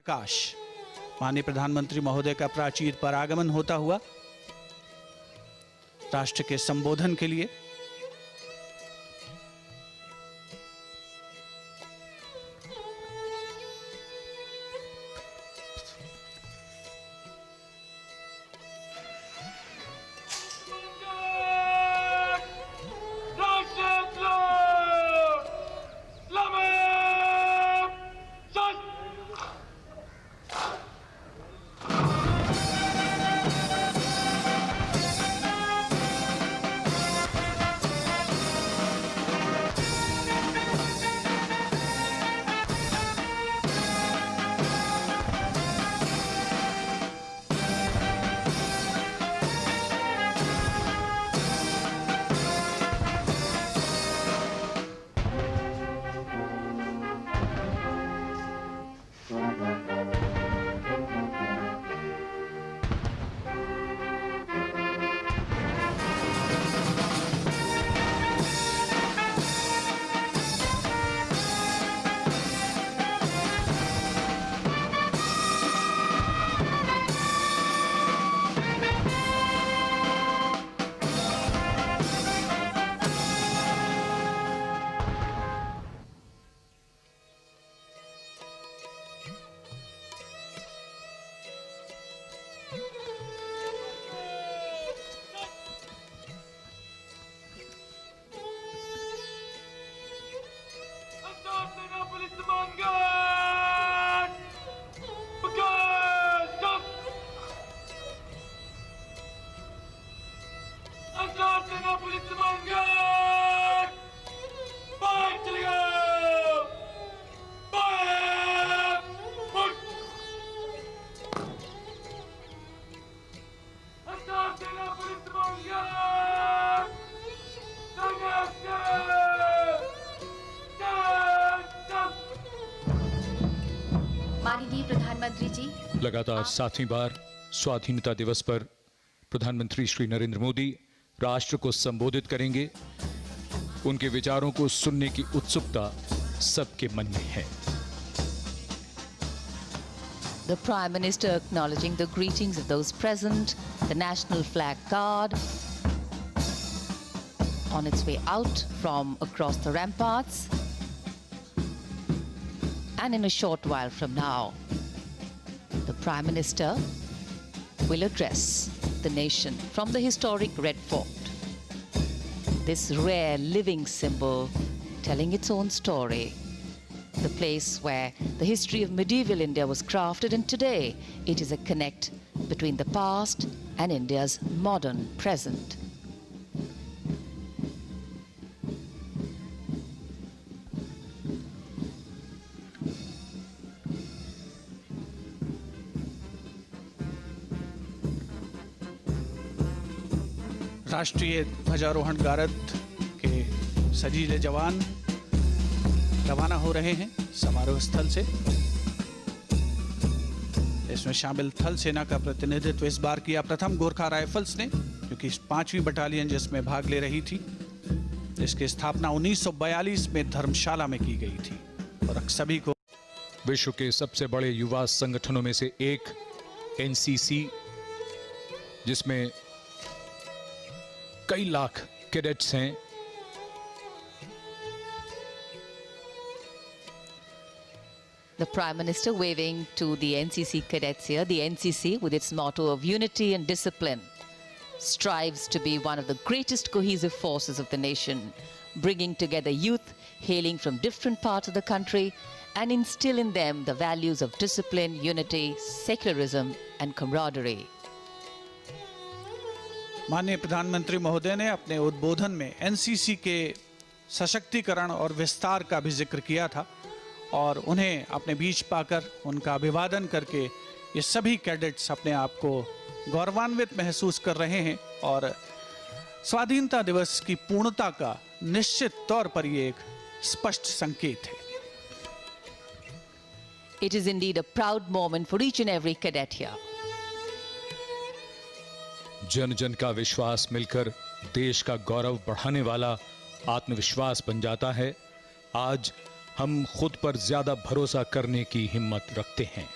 काश माननीय प्रधानमंत्री महोदय का प्राचीर पर आगमन होता हुआ राष्ट्र के संबोधन के लिए माननीय प्रधानमंत्री जी, लगातार 7वीं बार स्वाधीनता दिवस पर प्रधानमंत्री श्री नरेंद्र मोदी राष्ट्र को संबोधित करेंगे। उनके विचारों को सुनने की उत्सुकता सबके मन में है। The Prime Minister acknowledging the greetings of those present, the National Flag Guard on its way out from across the ramparts. And in a short while from now, the Prime Minister will address the nation from the historic Red Fort. This rare living symbol telling its own story. The place where the history of medieval India was crafted, and today it is a connect between the past and India's modern present. राष्ट्रीय ध्वजारोहण गारद के सजीले जवान रवाना हो रहे हैं समारोह स्थल से। इसमें शामिल थल सेना का प्रतिनिधित्व इस बार किया प्रथम गोरखा राइफल्स ने, क्योंकि 5वीं बटालियन जिसमें भाग ले रही थी, इसकी स्थापना 1942 में धर्मशाला में की गई थी। और सभी को विश्व के सबसे बड़े युवा संगठनों में से एक एनसीसी, जिसमें कई लाख कैडेट्स हैं, The Prime Minister waving to the NCC cadets here. The NCC, with its motto of unity and discipline, strives to be one of the greatest cohesive forces of the nation, bringing together youth hailing from different parts of the country and instill in them the values of discipline, unity, secularism and camaraderie. माननीय प्रधानमंत्री महोदय ने अपने उद्बोधन में NCC के सशक्तिकरण और विस्तार का भी जिक्र किया था और उन्हें अपने बीच पाकर उनका अभिवादन करके ये सभी कैडेट्स अपने आप को गौरवान्वित महसूस कर रहे हैं और स्वाधीनता दिवस की पूर्णता का निश्चित तौर पर ये एक स्पष्ट संकेत है। It is indeed a proud moment for each and every cadet here. जन जन का विश्वास मिलकर देश का गौरव बढ़ाने वाला आत्मविश्वास बन जाता है। आज हम खुद पर ज्यादा भरोसा करने की हिम्मत रखते हैं।